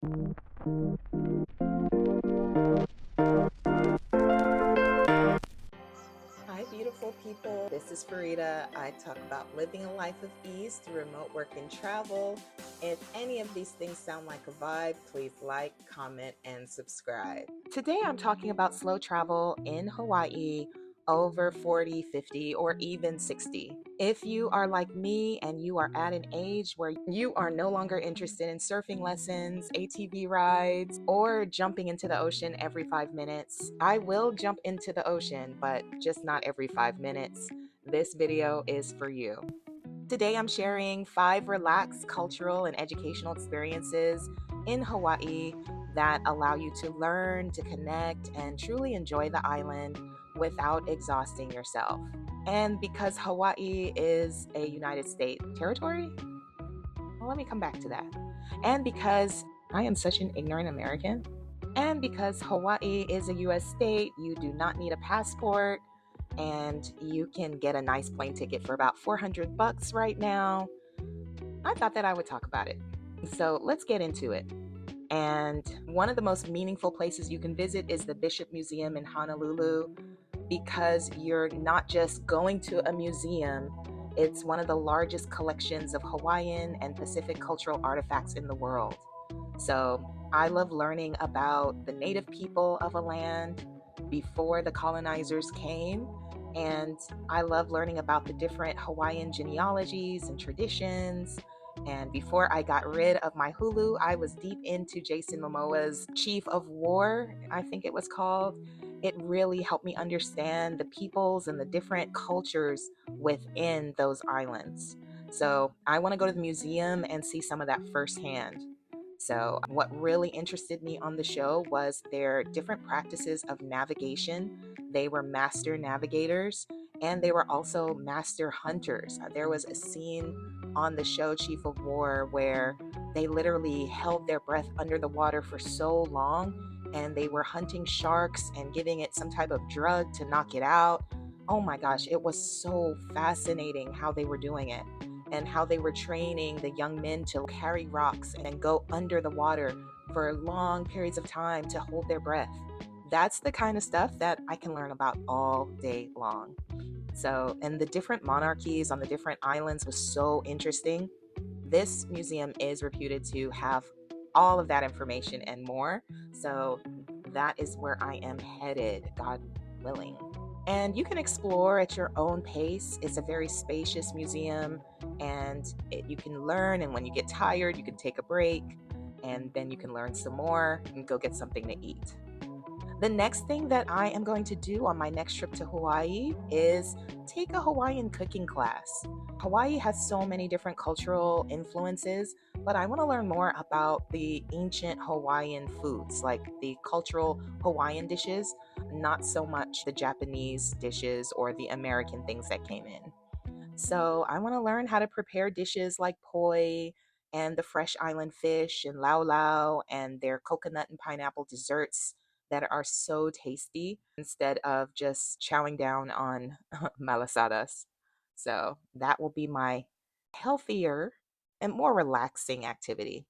Hi, beautiful people. This is Farida. I talk about living a life of ease through remote work and travel. If any of these things sound like a vibe, please like, comment, and subscribe. Today, I'm talking about slow travel in Hawaii over 40, 50, or even 60. If you are like me and you are at an age where you are no longer interested in surfing lessons, ATV rides, or jumping into the ocean every 5 minutes, I will jump into the ocean, but just not every 5 minutes. This video is for you. Today, I'm sharing 5 relaxed cultural and educational experiences in Hawaii that allow you to learn, to connect, and truly enjoy the island without exhausting yourself. And because Hawaii is a United States territory, well, let me come back to that. And because I am such an ignorant American, and because Hawaii is a US state, you do not need a passport and you can get a nice plane ticket for about 400 bucks right now. I thought that I would talk about it. So let's get into it. And one of the most meaningful places you can visit is the Bishop Museum in Honolulu, because you're not just going to a museum, it's one of the largest collections of Hawaiian and Pacific cultural artifacts in the world. So I love learning about the native people of a land before the colonizers came. And I love learning about the different Hawaiian genealogies and traditions. And before I got rid of my Hulu, I was deep into Jason Momoa's Chief of War, I think it was called. It really helped me understand the peoples and the different cultures within those islands. So I want to go to the museum and see some of that firsthand. So, what really interested me on the show was their different practices of navigation. They were master navigators and they were also master hunters. There was a scene on the show Chief of War where they literally held their breath under the water for so long and they were hunting sharks and giving it some type of drug to knock it out. Oh my gosh, it was so fascinating how they were doing it and how they were training the young men to carry rocks and go under the water for long periods of time to hold their breath. That's the kind of stuff that I can learn about all day long. So, and the different monarchies on the different islands was so interesting. This museum is reputed to have all of that information and more. So, that is where I am headed, God willing. And you can explore at your own pace. It's a very spacious museum, and you can learn. And when you get tired, you can take a break, and then you can learn some more and go get something to eat. The next thing that I am going to do on my next trip to Hawaii is take a Hawaiian cooking class. Hawaii has so many different cultural influences, but I want to learn more about the ancient Hawaiian foods, like the cultural Hawaiian dishes, not so much the Japanese dishes or the American things that came in. So I want to learn how to prepare dishes like poi and the fresh island fish and lau lau and their coconut and pineapple desserts that are so tasty instead of just chowing down on malasadas. So that will be my healthier and more relaxing activity.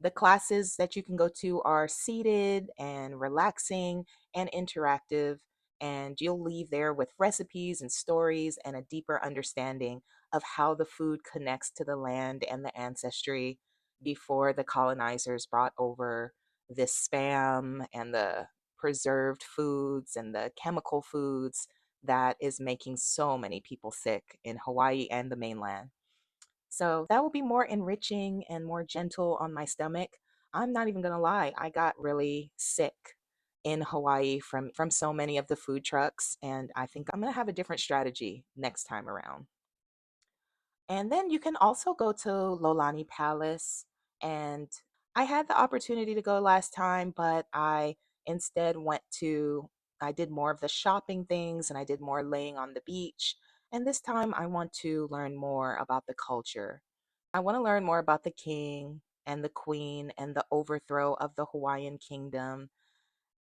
The classes that you can go to are seated and relaxing and interactive, and you'll leave there with recipes and stories and a deeper understanding of how the food connects to the land and the ancestry before the colonizers brought over this spam and the preserved foods and the chemical foods that is making so many people sick in Hawaii and the mainland. So that will be more enriching and more gentle on my stomach. I'm not even going to lie, I got really sick in Hawaii from so many of the food trucks, and I think I'm going to have a different strategy next time around. And then you can also go to Lolani Palace. And I had the opportunity to go last time, but I instead I did more of the shopping things and I did more laying on the beach. And this time I want to learn more about the culture. I want to learn more about the king and the queen and the overthrow of the Hawaiian kingdom.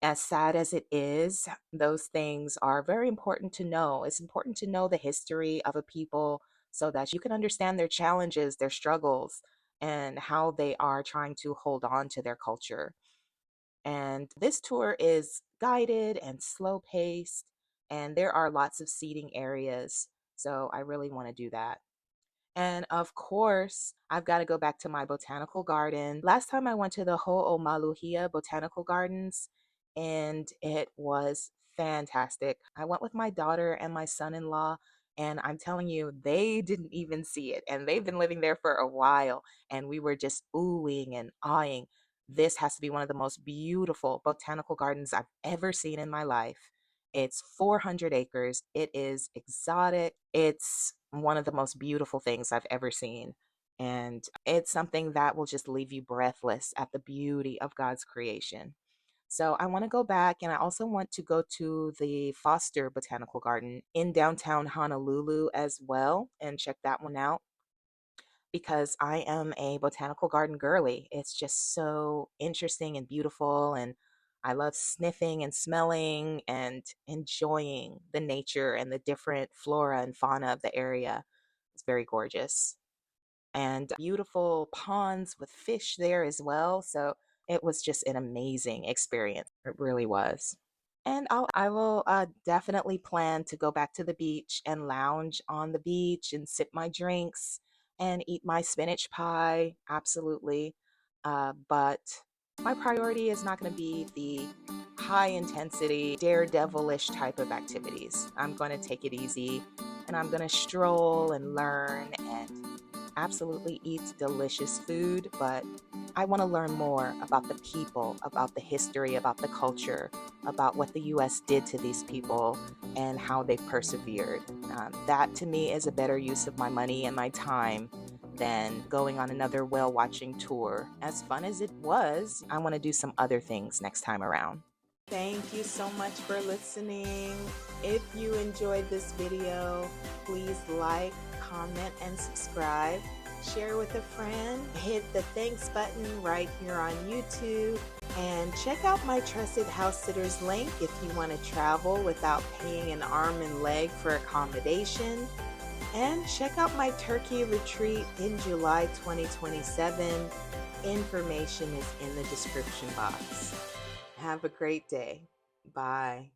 As sad as it is, those things are very important to know. It's important to know the history of a people so that you can understand their challenges, their struggles, and how they are trying to hold on to their culture. And this tour is guided and slow paced, and there are lots of seating areas. So I really want to do that. And of course, I've got to go back to my botanical garden. Last time I went to the Ho'omaluhia Botanical Gardens, and it was fantastic. I went with my daughter and my son-in-law, and I'm telling you, they didn't even see it. And they've been living there for a while, and we were just oohing and eyeing. This has to be one of the most beautiful botanical gardens I've ever seen in my life. It's 400 acres. It is exotic. It's one of the most beautiful things I've ever seen. And it's something that will just leave you breathless at the beauty of God's creation. So I want to go back, and I also want to go to the Foster Botanical Garden in downtown Honolulu as well and check that one out because I am a botanical garden girly. It's just so interesting and beautiful, and I love sniffing and smelling and enjoying the nature and the different flora and fauna of the area. It's very gorgeous. And beautiful ponds with fish there as well. So it was just an amazing experience. It really was. And I will definitely plan to go back to the beach and lounge on the beach and sip my drinks and eat my spinach pie. Absolutely. But my priority is not going to be the high intensity, daredevilish type of activities. I'm going to take it easy and I'm going to stroll and learn and absolutely eat delicious food, but I want to learn more about the people, about the history, about the culture, about what the US did to these people and how they persevered. That to me is a better use of my money and my time than going on another whale watching tour. As fun as it was, I want to do some other things next time around. Thank you so much for listening. If you enjoyed this video, please like, comment, and subscribe. Share with a friend. Hit the thanks button right here on YouTube. And check out my Trusted House Sitters link if you want to travel without paying an arm and leg for accommodation. And check out my Turkey retreat in July 2027. Information is in the description box. Have a great day. Bye.